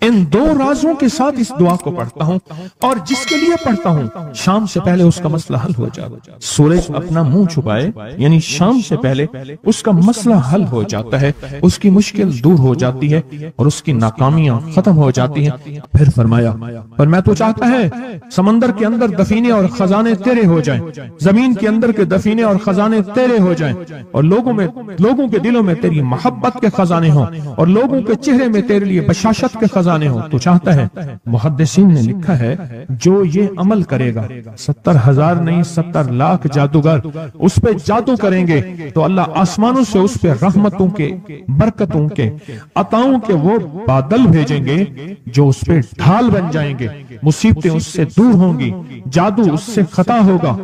ان دو رازوں کے ساتھ اس دعا کو پڑھتا ہوں، اور جس کے لیے پڑھتا ہوں شام سے پہلے اس کا مسئلہ حل ہو جاتا ہے۔ سورج اپنا منہ چھپائے یعنی شام سے پہلے اس کا مسئلہ حل ہو جاتا ہے، اس کی مشکل دور ہو جاتی ہے اور اس کی ناکامیاں ختم ہو جاتی ہیں۔ پھر فرمایا اور میں تو چاہتا ہے سمندر کے اندر دفینے اور خزانے تیرے ہو جائیں، زمین کے اندر کے دفینے اور خزانے تیرے ہو جائیں، اور لوگوں کے دلوں میں تیری محبت کے خزانے ہوں، اور لوگوں کے چہرے میں تیرے لیے بشاشت کے خزانے ہوں۔ تو چاہتا ہے، محدثین نے لکھا ہے جو یہ عمل کرے گا 70,000 نہیں 70 لاکھ جادوگر اس پہ جادو کریں گے تو اللہ آسمانوں سے اس پہ رحمتوں کے، برکتوں کے، عطاؤں کے وہ بادل بھیجیں گے جو اس پہ ڈھال بن جائیں گے، مصیبتیں اس سے دور ہوں گی، جادو اس سے خطا ہوگا،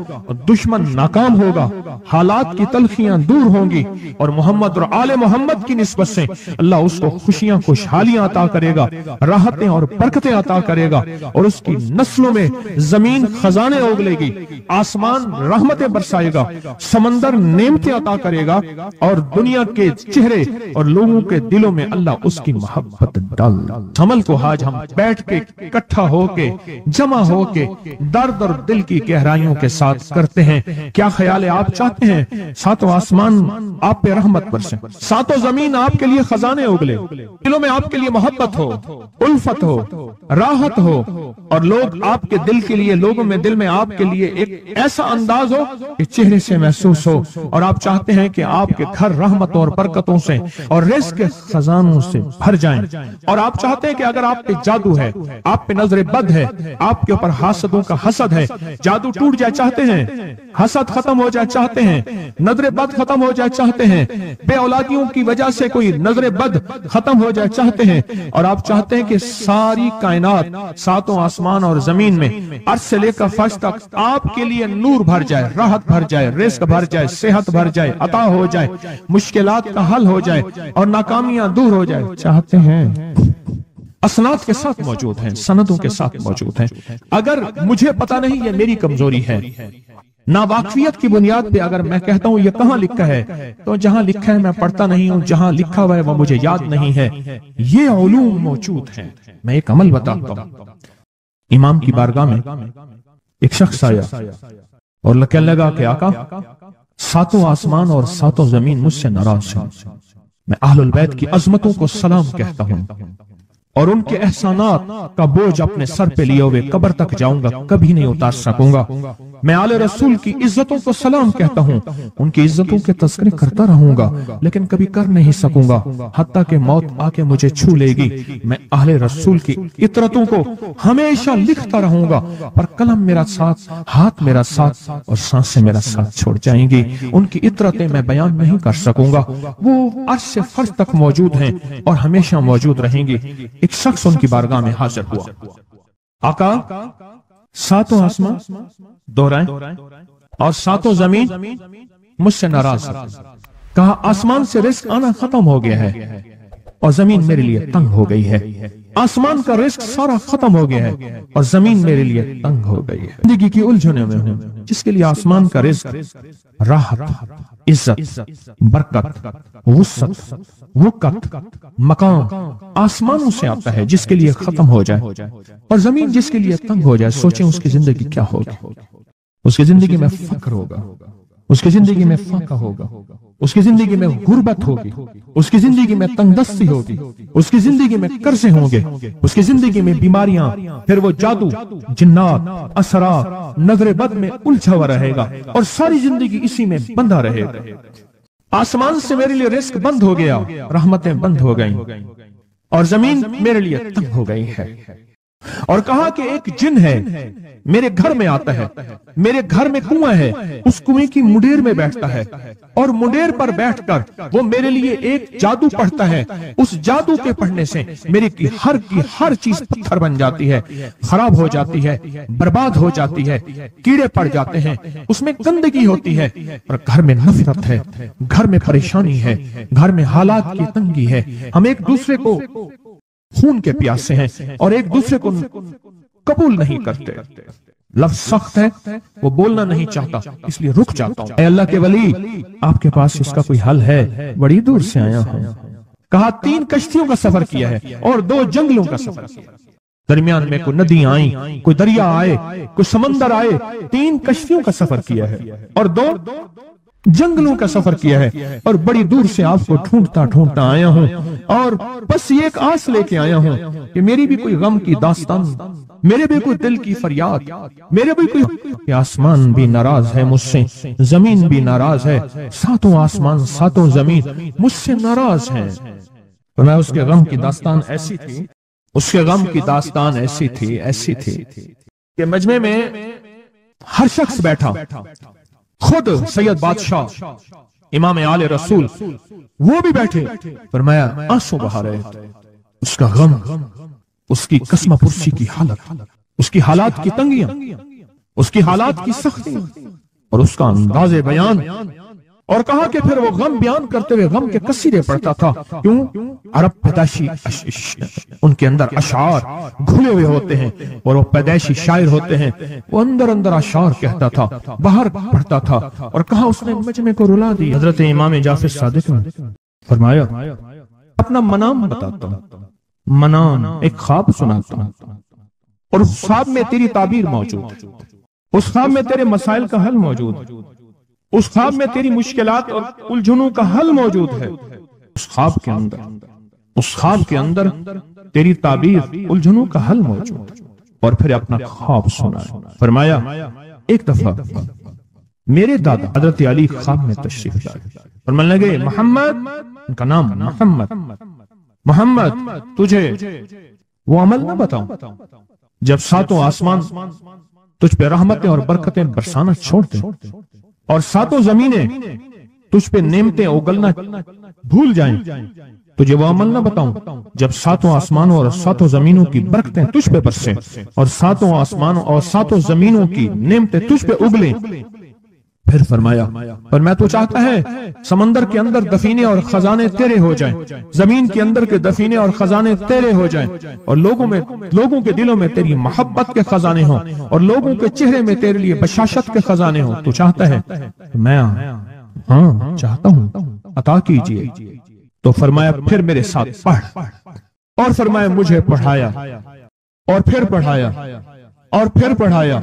دشمن ناکام ہوگا، حالات کی تلخیاں دور ہوں گی، اور محمد اور آل محمد کی نسبت سے اللہ اس کو خوشیاں خوشحالیاں عطا کرے گا، راحتیں اور برکتیں عطا کرے گا، اور اس کی نسلوں میں زمین خزانے اگلے گی، آسمان رحمتیں برسائے گا، سمندر نعمتیں عطا کرے گا، اور دنیا کے چہرے اور لوگوں کے دلوں میں اللہ اس کی محبت ڈال۔ عمل کو آج ہم بیٹھ کے اکٹھا ہو کے جمع ہو کے درد اور دل کی گہرائیوں کے ساتھ کرتے ہیں۔ کیا خیال ہے؟ آپ چاہتے ہیں ساتوں آسمان آپ پہ رحمت برسے، ساتوں زمین آپ کے لیے خزانے اگلے، دلوں میں آپ کے لیے محبت ہو، الفت ہو، راحت ہو، اور لوگ آپ کے دل کے لیے، لوگوں میں دل میں آپ کے لیے ایک ایسا انداز ہو کہ چہرے سے محسوس ہو، اور آپ چاہتے ہیں کہ آپ کے گھر رحمتوں اور برکتوں سے اور رزق کے خزانوں سے بھر جائیں، اور آپ چاہتے ہیں کہ اگر آپ پہ جادو ہے، آپ پہ نظر بد ہے، آپ کے اوپر حاسدوں کا حسد ہے، جادو ٹوٹ جائے چاہتے ہیں، حسد ختم ہو جائے چاہتے ہیں، نظر بد ختم ہو جائے چاہتے ہیں، بے اولادیوں کی وجہ سے کوئی نظر بد ختم ہو جائے چاہتے ہیں، اور آپ چاہتے ہیں کہ ساری کائنات، ساتوں آسمان اور زمین میں، عرش سے لے کر فرش تک آپ کے لیے نور بھر جائے، راحت بھر جائے، رزق بھر جائے، صحت بھر جائے، عطا ہو جائے، مشکلات کا حل ہو جائے اور ناکامیاں دور ہو جائے چاہتے ہیں۔ اسناد کے ساتھ موجود ہیں، سندوں کے ساتھ موجود ہیں۔ اگر مجھے پتا نہیں یہ میری کمزوری ہے، ناواقفیت کی بنیاد پہ اگر میں کہتا ہوں یہ کہاں لکھا ہے، تو جہاں لکھا ہے میں پڑھتا نہیں ہوں، جہاں لکھا ہوا ہے وہ مجھے یاد نہیں ہے۔ یہ علوم موجود ہیں۔ میں ایک عمل بتاتا ہوں۔ امام کی بارگاہ میں ایک شخص آیا اور کہنے لگا کہ آقا ساتوں آسمان اور ساتوں زمین مجھ سے ناراض ہیں، میں اہل البیت کی عظمتوں کو سلام کہتا ہوں اور ان کے احسانات کا بوجھ اپنے سر پہ لیے ہوئے قبر تک جاؤں گا، کبھی نہیں اتار سکوں گا۔ میں آل رسول کی عزتوں کو سلام کہتا ہوں، ان کی عزتوں کے تذکرے کرتا رہوں گا، لیکن کبھی کر نہیں سکوں گا، حتیٰ کہ موت آ کے مجھے چھو لے گی۔ میں اہل رسول کی عطرتوں کو ہمیشہ لکھتا رہوں گا، پر قلم میرا ساتھ، ہاتھ میرا ساتھ اور سانسیں میرا ساتھ چھوڑ جائیں گی۔ ان کی عطرتیں میں بیان نہیں کر سکوں گا، وہ عرش سے فرش تک موجود ہیں اور ہمیشہ موجود رہیں گی۔ ایک شخص ان کی بارگاہ میں حاضر ہوا، آقا ساتوں آسمان دہرائیں اور ساتوں زمین مجھ سے ناراض ہے۔ کہا آسمان سے رزق آنا ختم ہو گیا ہے اور زمین میرے لیے تنگ ہو گئی ہے۔ آسمان کا رزق سارا ختم ہو گیا ہے اور زمین میرے لیے تنگ ہو گئی ہے۔ زندگی کی الجھنوں میں ہوں، جس کے لیے آسمان کا رزق، راحت، عزت، برکت، وسعت، وقت، مقام آسمانوں سے آتا ہے، جس کے لیے ختم ہو جائے، اور زمین جس کے لیے تنگ ہو جائے۔ سوچیں اس کی زندگی کیا ہوگی؟ اس کی زندگی میں فقر ہوگا، اس کی زندگی میں فاقہ ہوگا، اس کی زندگی میں غربت ہوگی، اس کی زندگی میں تنگ دستی ہوگی، اس کی زندگی میں قرضے ہوں گے، اس کی زندگی میں بیماریاں، پھر وہ جادو، جنات، اسرار، نظر بد میں الجھا ہوا رہے گا اور ساری زندگی اسی میں بندھا رہے گا۔ آسمان سے میرے لیے رزق بند ہو گیا، رحمتیں بند ہو گئیں اور زمین میرے لیے تنگ ہو گئی ہے۔ اور کہا کہ ایک جن ہے میرے گھر میں آتا ہے، میرے گھر میں کنواں ہے، اس کنویں کی منڈیر میں بیٹھتا ہے اور منڈیر پر بیٹھ کر وہ میرے لیے ایک جادو پڑھتا ہے۔ اس جادو کے پڑھنے سے میری کی ہر چیز پتھر بن جاتی ہے، خراب ہو جاتی ہے، برباد ہو جاتی ہے، کیڑے پڑ جاتے ہیں، اس میں گندگی ہوتی ہے، اور گھر میں نفرت ہے، گھر میں پریشانی ہے، گھر میں حالات کی تنگی ہے۔ ہم ایک دوسرے کو خون کے پیاسے ہیں اور ایک دوسرے کو قبول نہیں کرتے۔ لفظ سخت ہے، وہ بولنا نہیں چاہتا، اس لیے رک جاتا ہوں۔ اے اللہ کے ولی، آپ کے پاس اس کا کوئی حل ہے؟ بڑی دور سے آیا ہوں، کہا 3 کشتیوں کا سفر کیا ہے اور 2 جنگلوں کا سفر کیا ہے، درمیان میں کوئی ندی آئیں، کوئی دریا آئے، کوئی سمندر آئے، 3 کشتیوں کا سفر کیا ہے اور 2 جنگلوں کا سفر کیا ہے، اور بڑی دور سے آپ کو ڈھونڈتا ڈھونڈتا آیا ہوں، اور بس یہ ایک آس لے کے آیا ہوں کہ میری بھی کوئی غم کی داستان، میرے بھی کوئی دل کی فریاد، میرے بھی کوئی کہ آسمان بھی ناراض ہے مجھ سے، زمین بھی ناراض ہے، 7 آسمان 7 زمین مجھ سے ناراض ہیں۔ تو میں اس کے غم کی داستان ایسی تھی، اس کے غم کی داستان ایسی تھی کہ مجمع میں ہر شخص بیٹھا، خود سید بادشاہ امام آل رسول وہ بھی بیٹھے، فرمایا آنسو بہا رہے، اس کا غم، اس کی قسمہ پرسی کی حالت، اس کی حالات کی تنگیاں، اس کی حالات کی سختی اور اس کا انداز بیان، اور کہا کہ پھر وہ غم بیان کرتے ہوئے غم کے قصیدے پڑھتا تھا۔ کیوں؟ عرب پیدائشی ان کے اندر اشعار گھلے ہوئے ہوتے ہیں اور وہ پیدائشی شاعر ہوتے ہیں، وہ اندر اندر اشعار کہتا تھا، باہر پڑھتا تھا، اور کہا اس نے مجمع کو رلا دی۔ حضرت امام جعفر صادق نے فرمایا اپنا منام بتاتا ہوں، منام ایک خواب سناتا ہوں، اور اس خواب میں تیری تعبیر موجود ہے، اس خواب میں تیرے مسائل کا حل موجود ہے، اس خواب میں تیری مشکلات اور الجھنوں کا حل موجود ہے، اس خواب کے اندر تیری تعبیر الجھنوں کا حل موجود ہے۔ اور پھر اپنا خواب سنا، فرمایا ایک دفعہ میرے دادا حضرت علی خواب میں تشریف لائے، فرمانے لگے محمد، ان کا نام محمد تجھے وہ عمل نہ بتاؤں جب 7 آسمان تجھ پہ رحمتیں اور برکتیں برسانا چھوڑ دیں اور 7 زمینیں تجھ پہ نعمتیں اگلنا بھول جائیں، تجھے وہ عمل نہ بتاؤں جب 7 آسمانوں اور 7 زمینوں کی برکتیں تجھ پہ برسیں اور 7 آسمانوں اور 7 زمینوں کی نعمتیں تجھ پہ اگلیں۔ پھر فرمایا پر میں تو چاہتا ہے سمندر کے اندر دفینے اور خزانے تیرے ہو جائیں، زمین کے اندر کے دفینے اور خزانے تیرے ہو جائیں، اور لوگوں کے دلوں میں تیری محبت کے خزانے ہوں، اور لوگوں کے چہرے میں تیرے لیے بشاشت کے خزانے ہوں۔ تو چاہتا ہے؟ میں ہاں چاہتا ہوں، عطا کیجئے۔ تو فرمایا پھر میرے ساتھ پڑھ، اور فرمایا مجھے پڑھایا، اور پھر پڑھایا، اور پھر پڑھایا،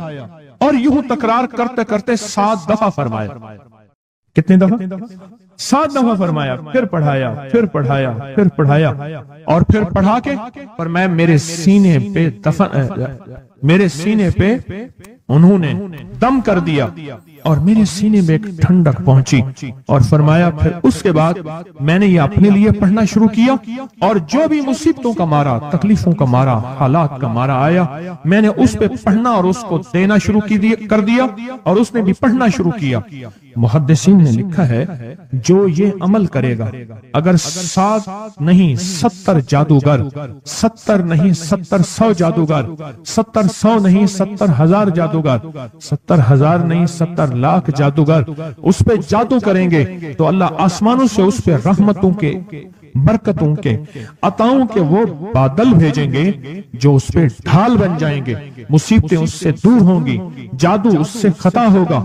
اور یوں تکرار کرتے کرتے 7 دفعہ فرمایا۔ کتنے دفعہ؟ 7 دفعہ فرمایا، پھر پڑھایا، پھر پڑھایا، پھر پڑھایا، اور پھر پڑھا کے فرمایا میرے سینے پہ انہوں نے دم کر دیا، اور میرے سینے میں ایک ٹھنڈک پہنچی، اور فرمایا پھر اس کے بعد میں نے یہ اپنے لیے پڑھنا شروع کیا، اور جو بھی مصیبتوں کا مارا، تکلیفوں کا مارا، حالات کا مارا آیا، میں نے اس پہ پڑھنا اور اس کو دینا شروع کر دیا، اور اس نے بھی پڑھنا شروع کیا۔ محدثین نے لکھا ہے جو یہ عمل کرے گا، اگر 7 نہیں 70 جادوگر، 70 نہیں 70 100 جادوگر، 70 100 نہیں 70 ہزار جادوگر، 70 ہزار نہیں 70 لاکھ جادوگر اس پہ جادو کریں گے، تو اللہ آسمانوں سے اس پہ رحمتوں کے، برکتوں کے، عطاؤں کے وہ بادل بھیجیں گے جو اس پہ ڈھال بن جائیں گے، مصیبتیں اس سے دور ہوں گی، جادو اس سے خطا ہوگا،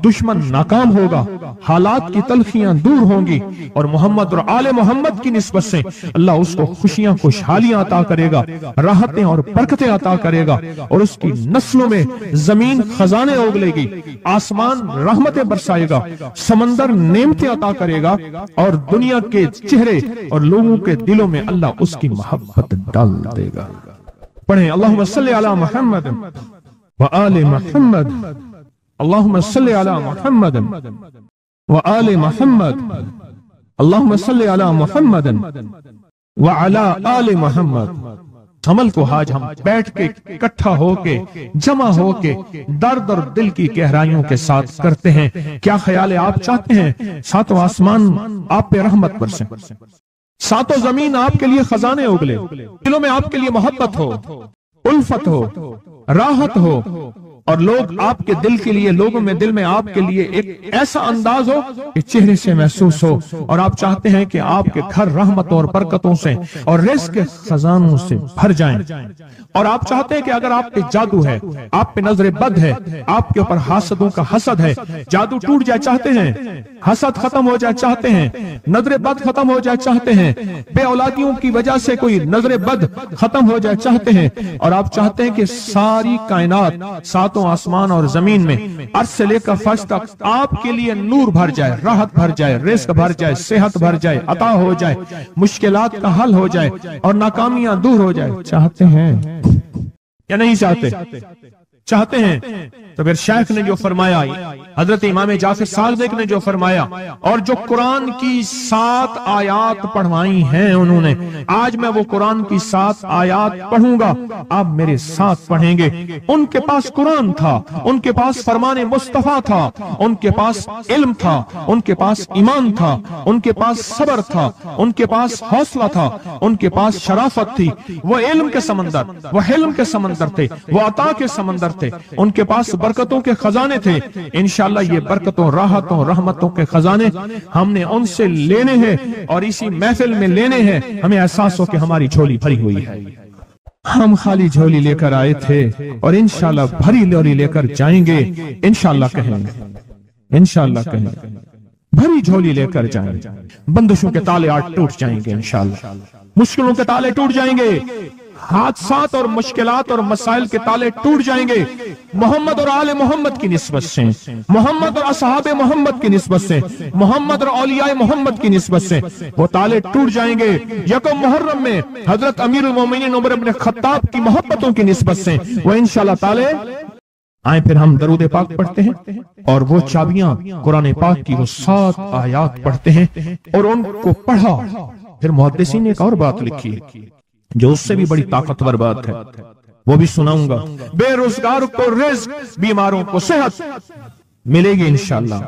دشمن ناکام ہوگا، حالات کی تلخیاں دور ہوں گی، اور محمد اور آل محمد کی نسبت سے اللہ اس کو خوشیاں خوشحالیاں عطا کرے گا، راحتیں اور برکتیں عطا کرے گا، اور اس کی نسلوں میں زمین خزانے اگلے گی، آسمان رحمتیں برسائے گا، سمندر نعمتیں عطا کرے گا، اور دنیا کے چہرے اور لوگوں کے دلوں میں اللہ اس کی محبت ڈال دے گا۔ پڑھیں اللہم صلی علی محمد وآل محمد، اللہم صلی علی محمد وآل محمد، اللہم صلی علی محمد وعلی آل محمد۔ عمل کو آج ہم بیٹھ کے اکٹھا ہو کے جمع ہو کے درد اور دل کی گہرائیوں کے ساتھ کرتے ہیں۔ کیا خیال ہے؟ آپ چاہتے ہیں 7 آسمان آپ پہ رحمت برسیں، 7 زمین آپ کے لیے خزانے اگلے، دلوں میں آپ کے لیے محبت ہو، الفت ہو، راحت ہو، اور لوگ آپ کے دل کے لیے، لوگوں میں دل میں آپ کے لیے ایک ایسا انداز ہو کہ چہرے سے محسوس ہو، اور آپ چاہتے ہیں کہ آپ کے گھر رحمتوں اور برکتوں سے اور رزق کے خزانوں سے بھر جائیں، اور آپ چاہتے ہیں کہ اگر آپ پہ جادو ہے، آپ پہ نظر بد ہے، آپ کے اوپر حاسدوں کا حسد ہے، جادو ٹوٹ جائے، چاہتے ہیں حسد ختم ہو جائے چاہتے ہیں, نظر بد ختم ہو جائے چاہتے ہیں, بے اولادیوں کی وجہ سے کوئی نظر بد ختم ہو جائے چاہتے ہیں, اور آپ چاہتے ہیں کہ ساری کائنات ساتوں آسمان اور زمین میں عرش سے لے کر فرش تک آپ کے لیے نور بھر جائے, راحت بھر جائے, رزق بھر جائے, صحت بھر جائے, عطا ہو جائے, مشکلات کا حل ہو جائے اور ناکامیاں دور ہو جائے, چاہتے ہیں یا نہیں چاہتے؟ چاہتے ہیں. تو پھر شیخ نے جو فرمایا, حضرت امام جعفر صادق نے جو فرمایا, اور جو قرآن کی 7 آیات پڑھوائی ہیں انہوں نے, آج میں وہ قرآن کی 7 آیات پڑھوں گا, آپ میرے ساتھ پڑھیں گے. ان کے پاس قرآن تھا, ان کے پاس فرمان مصطفیٰ تھا, ان کے پاس علم تھا, ان کے پاس ایمان تھا, ان کے پاس صبر تھا, ان کے پاس حوصلہ تھا, ان کے پاس شرافت تھی. وہ علم کے سمندر, وہ حلم کے سمندر تھے, وہ عطا کے سمندر تھے, ان کے پاس برکتوں کے خزانے تھے. انشاءاللہ یہ برکتوں, راحتوں, رحمتوں کے خزانے ہم نے ان سے لینے ہیں اور اسی محفل میں لینے ہیں. ہمیں احساس ہو کہ ہماری جھولی بھری ہوئی ہے, ہم خالی جھولی لے کر آئے تھے اور انشاءاللہ بھری جھولی لے کر جائیں گے. انشاءاللہ کہیں, انشاءاللہ کہیں, بھری جھولی لے کر جائیں گے. بندشوں کے تالے آج ٹوٹ جائیں گے انشاءاللہ, مشکلوں کے تالے ٹوٹ جائیں گے, حادثات اور مشکلات اور مسائل کے تالے ٹوٹ جائیں گے. محمد اور آل محمد کی نسبت سے, محمد اور اصحاب محمد کی نسبت سے, محمد اور اولیاء محمد کی نسبت سے وہ تالے ٹوٹ جائیں گے. یکم محرم میں حضرت امیر المومنین عمر بن خطاب کی محبتوں کی نسبت سے وہ انشاءاللہ تالے آئیں. پھر ہم درود پاک پڑھتے ہیں اور وہ چابیاں قرآن پاک کی وہ 7 آیات پڑھتے ہیں, اور ان کو پڑھا. پھر محدثین نے ایک اور بات لکھی ہے جو اس سے بھی بڑی طاقتور بات ہے, وہ بھی سناؤں گا. بے روزگار کو رزق, بیماروں کو صحت ملے گی انشاءاللہ.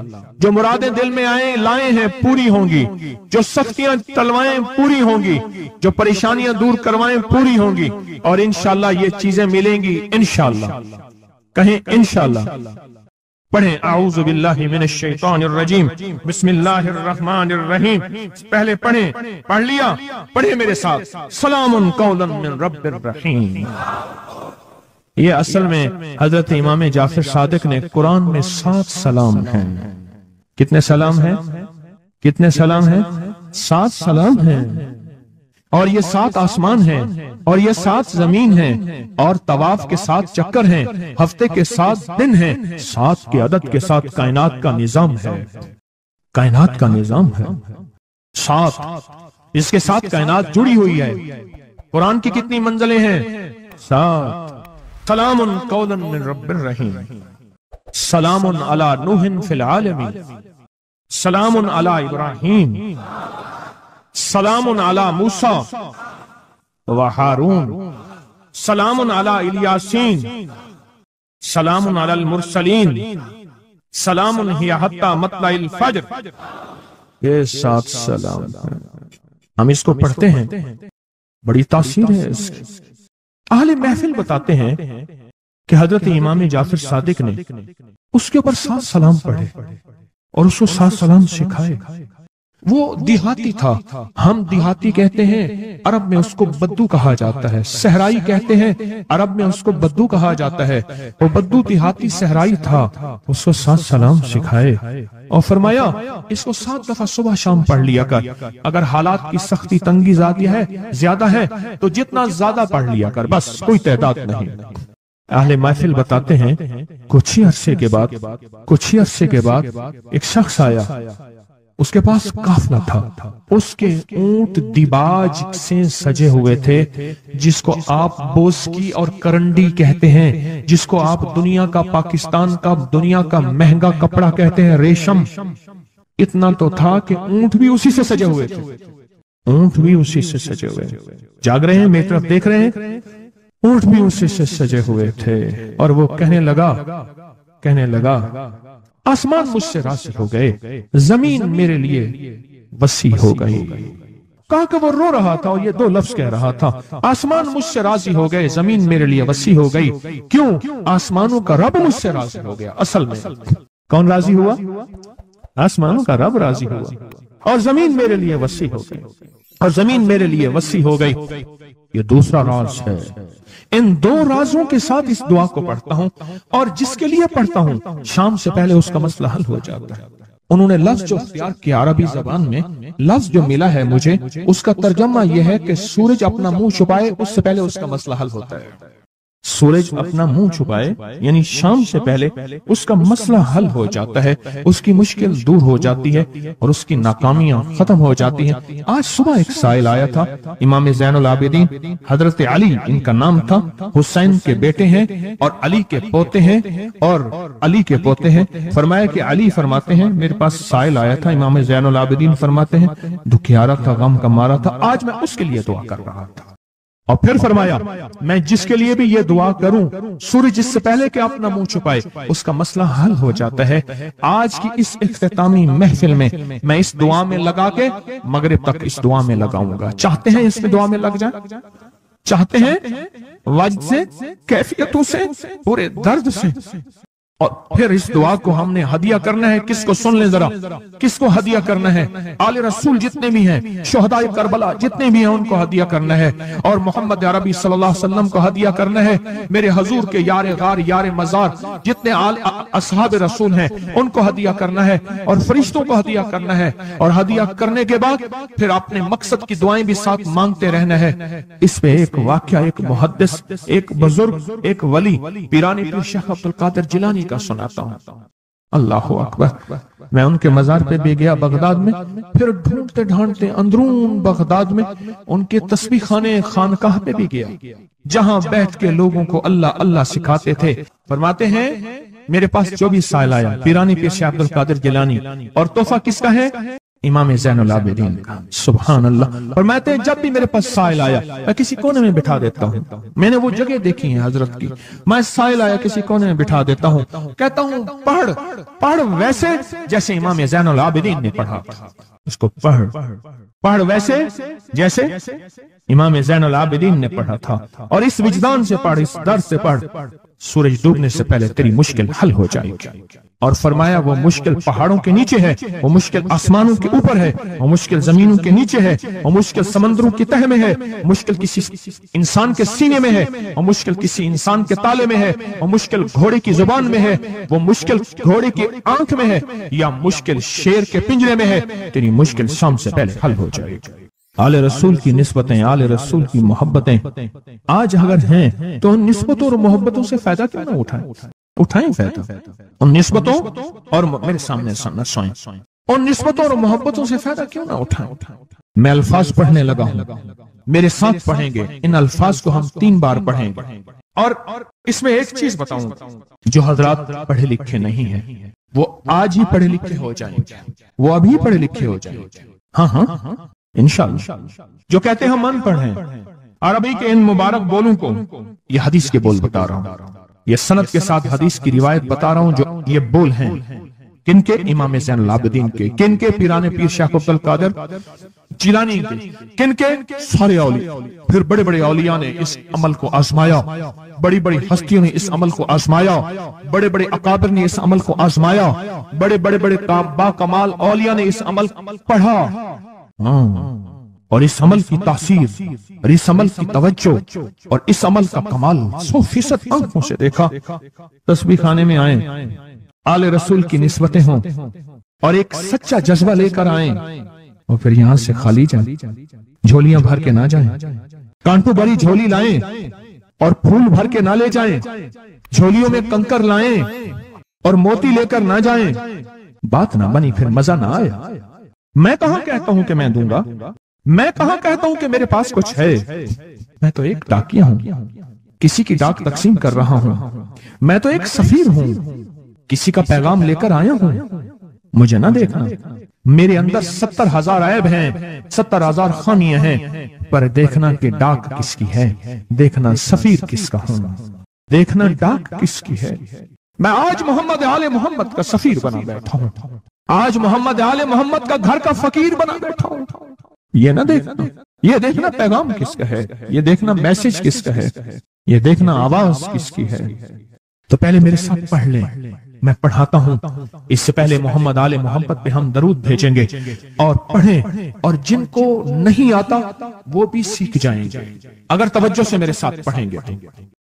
جو مرادیں دل میں لائے ہیں پوری ہوں گی, جو سختیاں ٹلوائیں پوری ہوں گی, جو پریشانیاں دور کروائیں پوری ہوں گی, اور انشاءاللہ یہ چیزیں ملیں گی انشاءاللہ. کہیں انشاءاللہ. پڑھیں اعوذ باللہ من الشیطان الرجیم, بسم اللہ الرحمن الرحیم. پہلے پڑھیں, پڑھ لیا, پڑھیں میرے ساتھ, سلام قولا من رب الرحیم. یہ اصل میں حضرت امام جعفر صادق نے قرآن میں 7 سلام ہیں. کتنے سلام ہیں؟ کتنے سلام ہیں؟ 7 سلام ہیں. اور یہ 7 آسمان ہیں, اور یہ 7 زمین ہیں, اور طواف کے 7 چکر ہیں, ہفتے کے 7 دن ہیں, 7 کے عدد کے ساتھ کائنات کا نظام ہے. کائنات کا نظام ہے 7, اس کے ساتھ کائنات جڑی ہوئی ہے. قرآن کی کتنی منزلیں ہیں؟ 7. سلام قولا من رب الرحیم, سلام علی نوح فی العالمین, سلام علی ابراہیم, سلام علی موسیٰ و ہارون, سلام علی الیاسین, سلام علی المرسلین, سلام ہی حتی مطلع الفجر. یہ 7 سلام ہیں. ہم اس کو پڑھتے ہیں, بڑی تاثیر ہے اس کی. اہل محفل بتاتے ہیں کہ حضرت امام جعفر صادق نے اس کے اوپر 7 سلام پڑھے اور اس کو 7 سلام سکھائے. وہ دیہاتی تھا, ہم دیہاتی کہتے ہیں, عرب میں اس کو بدو کہا جاتا ہے. صحرائی کہتے ہیں, عرب میں اس کو بدو کہا جاتا ہے. وہ بدو دیہاتی صحرائی تھا, اس کو 7 سلام سکھائے اور فرمایا اس کو 7 دفعہ صبح شام پڑھ لیا کر. اگر حالات کی سختی تنگی زیادہ ہے تو جتنا زیادہ پڑھ لیا کر, بس کوئی تعداد نہیں. اہل محفل بتاتے ہیں کچھ ہی عرصے کے بعد ایک شخص آیا, اس کے پاس قافلہ تھا, اس کے اونٹ دیباج سے سجے ہوئے تھے, جس کو آپ بوسکی اور کرنڈی کہتے ہیں, جس کو آپ دنیا کا, پاکستان کا دنیا کا مہنگا کپڑا کہتے ہیں, ریشم. اتنا تو تھا کہ اونٹ بھی اسی سے سجے ہوئے تھے, اونٹ بھی اسی سے سجے ہوئے. جاگ رہے ہیں, میری طرف دیکھ رہے ہیں, اونٹ بھی اسی سے سجے ہوئے تھے. اور وہ کہنے لگا آسمان مجھ سے راضی ہو گئے, زمین میرے لیے وسیع ہو گئی. کہا کہ وہ رو رہا تھا اور یہ 2 لفظ کہہ رہا تھا, آسمان مجھ سے راضی ہو گئے, زمین میرے لیے وسیع ہو گئی. کیوں؟ آسمانوں کا رب مجھ سے راضی ہو گیا. اصل میں کون راضی ہوا؟ آسمانوں کا رب راضی ہوا, اور زمین میرے لیے وسیع ہو گئی, اور زمین میرے لیے وسیع ہو گئی. یہ دوسرا راز ہے. ان 2 رازوں کے ساتھ اس دعا کو پڑھتا ہوں, اور جس کے لیے پڑھتا ہوں شام سے پہلے اس کا مسئلہ حل ہو جاتا ہے. انہوں نے لفظ جو اختیار کیا عربی زبان میں، لفظ جو ملا ہے مجھے، اس کا ترجمہ یہ ہے کہ سورج اپنا منہ چھپائے اس سے پہلے اس کا مسئلہ حل ہوتا ہے۔ سورج اپنا منہ چھپائے یعنی شام سے پہلے اس کا مسئلہ حل ہو جاتا ہے، اس کی مشکل دور ہو جاتی ہے اور اس کی ناکامیاں ختم ہو جاتی ہیں۔ آج صبح ایک سائل آیا تھا، امام زین العابدین حضرت علی ان کا نام تھا، حسین کے بیٹے ہیں اور علی کے پوتے ہیں فرمایا کہ علی فرماتے ہیں میرے پاس سائل آیا تھا، امام زین العابدین فرماتے ہیں دکھیارا تھا، غم کا مارا تھا، آج میں اس کے لیے دعا کر رہا تھا۔ اور پھر فرمایا میں جس کے لیے بھی یہ دعا کروں سورج اس سے پہلے کہ اپنا منہ چھپائے اس کا مسئلہ حل ہو جاتا ہے۔ آج کی اس اختتامی محفل میں میں اس دعا میں لگا کے مغرب تک اس دعا میں لگاؤں گا۔ چاہتے ہیں اس میں دعا میں لگ جائیں؟ چاہتے ہیں وجد سے، کیفیتوں سے، پورے درد سے؟ اور پھر اس دعا کو ہم نے ہدیہ کرنا ہے۔ کس کو؟ سن لیں ذرا، کس کو ہدیہ کرنا ہے؟ آل رسول جتنے بھی ہیں، شہدائے کربلا جتنے بھی ہیں ان کو ہدیہ کرنا ہے، اور محمد عربی صلی اللہ علیہ وسلم کو ہدیہ کرنا ہے۔ میرے حضور کے یار غار یار مزار جتنے اصحاب رسول ہیں ان کو ہدیہ کرنا ہے، اور فرشتوں کو ہدیہ کرنا ہے، اور ہدیہ کرنے کے بعد پھر اپنے مقصد کی دعائیں بھی ساتھ مانگتے رہنا ہے۔ اس پہ ایک واقعہ ایک محدث، ایک بزرگ، ایک ولی پیرانی پیر شیخ عبد القادر جیلانی کا سناتا ہوں۔ اللہ اکبر، میں ان کے مزار پہ بھی گیا بغداد میں، پھر ڈھونڈتے ڈھانڈتے اندرون بغداد میں ان کے تسبیح خانے خانقاہ پہ بھی گیا، جہاں بیٹھ کے لوگوں کو اللہ اللہ سکھاتے تھے۔ فرماتے ہیں میرے پاس جو بھی سائل آیا پیرانی پیر شیخ عبد القادر جیلانی، اور تحفہ کس کا ہے؟ امام زین العابدین کا۔ سبحان اللہ۔ فرماتے ہیں جب بھی میرے پاس سائل آیا میں کسی کونے میں بٹھا دیتا ہوں، میں نے وہ جگہ دیکھی ہیں حضرت کی، میں سائل آیا کسی کونے میں بٹھا دیتا ہوں، کہتا ہوں پڑھ ویسے جیسے امام زین العابدین نے پڑھا، اس کو پڑھ ویسے جیسے امام زین العابدین نے پڑھا تھا، اور اس وجدان سے پڑھ، اس درد سے پڑھ، سورج ڈوبنے سے پہلے تیری مشکل حل ہو جائے گی۔ اور فرمایا وہ مشکل پہاڑوں کے نیچے ہے، وہ مشکل آسمانوں کے اوپر ہے، وہ مشکل زمینوں کے نیچے ہے، وہ مشکل سمندروں کی تہ میں ہے، مشکل کسی انسان کے سینے میں ہے، وہ مشکل کسی انسان کے تالے میں ہے، وہ مشکل گھوڑے کی زبان میں ہے، وہ مشکل گھوڑے کی آنکھ میں ہے، یا مشکل شیر کے پنجرے میں ہے، تیری مشکل شام سے پہلے حل ہو جائے گی۔ آل رسول کی نسبتیں، آل رسول کی محبتیں آج اگر ہیں تو ان نسبتوں اور محبتوں سے فائدہ کیوں نہ اٹھائیں فائدہ ان نسبتوں اور میرے سامنے نہ سوئیں، ان نسبتوں اور محبتوں سے فائدہ کیوں نہ اٹھائیں۔ میں الفاظ پڑھنے لگا ہوں، میرے ساتھ پڑھیں گے، ان الفاظ کو ہم 3 بار پڑھیں گے، اور اس میں ایک چیز بتاؤں جو حضرات پڑھے لکھے نہیں ہیں وہ آج ہی پڑھے لکھے ہو جائیں، وہ ابھی پڑھے لکھے ہو جائیں، ہاں انشاءاللہ۔ جو کہتے ہیں ہم ان پڑھ ہیں، عربی کے ان مبارک بولوں کو، یہ حدیث کے بول بتا رہا ہوں، یہ سند کے ساتھ حدیث کی روایت بتا رہا ہوں، جو یہ بول ہیں کن کے؟ امام زین العابدین کے۔ کن کے؟ پیران پیر شیخ عبد القادر جیلانی کے۔ کن کے؟ سارے اولیاء۔ پھر بڑے بڑے اولیاء نے اس عمل کو آزمایا، بڑی بڑی ہستیوں نے اس عمل کو آزمایا، بڑے بڑے اکابر نے اس عمل کو آزمایا، بڑے با کمال اولیاء نے اس عمل پڑھا، اور اس عمل کی تاثیر اور اس عمل کی توجہ اور اس عمل کا کمال 100% آنکھوں سے دیکھا۔ تسبیح خانے میں آئیں، آل رسول کی نسبتیں ہوں، اور ایک سچا جذبہ لے کر آئیں، اور پھر یہاں سے خالی جائیں، جھولیاں بھر کے نہ جائیں، کانٹوں بھری جھولی لائیں اور پھول بھر کے نہ لے جائیں، جھولیوں میں کنکر لائیں اور موتی لے کر نہ جائیں، بات نہ بنی پھر مزہ نہ آئے۔ میں کہاں کہتا ہوں کہ میں دوں گا، میں کہاں کہتا ہوں کہ میرے پاس کچھ ہے، میں تو ایک ڈاکیا ہوں، کسی کی ڈاک تقسیم کر رہا ہوں، میں تو ایک سفیر ہوں، کسی کا پیغام لے کر آیا ہوں۔ مجھے نہ دیکھنا، میرے اندر 70,000 عیب ہیں، 70,000 خامیاں ہیں، پر دیکھنا کہ ڈاک کس کی ہے، دیکھنا سفیر کس کا ہوں، دیکھنا ڈاک کس کی ہے۔ میں آج محمد آل محمد کا سفیر بنا بیٹھا ہوں، آج محمد آل محمد کا گھر کا فقیر بنا بیٹھا ہوں۔ یہ نہ دیکھنا، یہ دیکھنا پیغام کس کا ہے، یہ دیکھنا میسج کس کا ہے، یہ دیکھنا آواز کس کی ہے۔ تو پہلے میرے ساتھ پڑھ لیں، میں پڑھاتا ہوں، اس سے پہلے محمد آل محمد پہ ہم درود بھیجیں گے، اور پڑھیں، اور جن کو نہیں آتا وہ بھی سیکھ جائیں گے اگر توجہ سے میرے ساتھ پڑھیں گے۔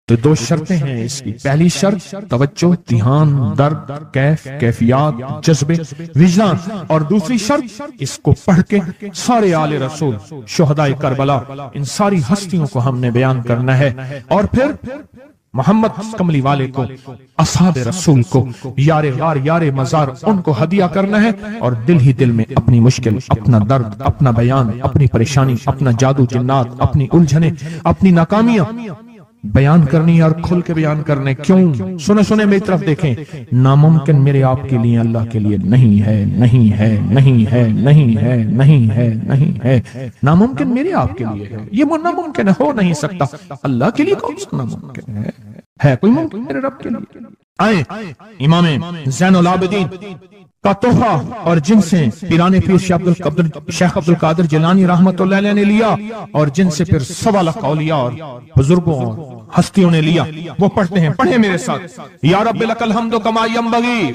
تو دو شرطیں ہیں اس کی. پہلی شرط توجہ، دھیان، درد، کیف، کیفیات، جذبے، وجدان. اور دوسری شرط اس کو پڑھ کے سارے آل رسول، شہدائے کربلا، ان ساری ہستیوں کو ہم نے بیان کرنا ہے. اور پھر محمد کملی والے کو، اصحاب رسول کو، یار غار یار مزار، ان کو ہدیہ کرنا ہے. اور دل ہی دل میں اپنی مشکل، اپنا درد، اپنا بیان، اپنی پریشانی، اپنا جادو جنات، اپنی الجھنیں، اپنی ناکامیاں بیان کرنی اور کھل کے بیان کرنے. کیوں؟ سنے میری طرف دیکھیں. ناممکن میرے آپ کے لیے اللہ کے لیے نہیں ہے، نہیں ہے، نہیں ہے، نہیں ہے، نہیں ہے، نہیں ہے. ناممکن میرے آپ کے لیے ہے، یہ ناممکن ہو نہیں سکتا. اللہ کے لیے کون سا ناممکن ہے کوئی ممکن میرے رب کے لیے. آئیں امام زین العابدین کا تحفہ، اور جن سے پیران پیر شیخ عبد القادر جیلانی رحمت اللہ علیہ نے لیا، اور جن سے پھر 1.25 لاکھ اولیاء اور بزرگوں اور ہستیوں نے لیا، وہ پڑھتے ہیں. پڑھیں میرے ساتھ. یا رب لک الحمد کما ینبغی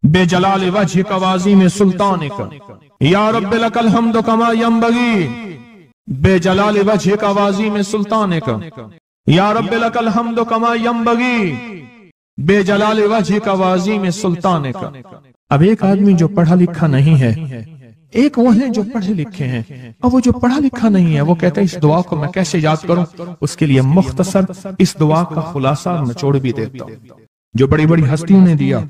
بے جلال وجہک و عظیم سلطانک. یا رب لک الحمد کما ینبغی بے جلال وجہک و عظیم سلطانک. یا رب لک الحمد کما ینبغی بے جلال وجہک و عظیم سلطانک. اب ایک آدمی جو پڑھا لکھا نہیں ہے، ایک وہ ہیں جو پڑھے لکھے ہیں، اور وہ جو پڑھا لکھا نہیں ہے وہ کہتا ہے اس دعا کو میں کیسے یاد کروں. اس کے لیے مختصر اس دعا کا خلاصہ نچوڑ بھی دیتا ہوں جو بڑی بڑی ہستیوں نے دیا.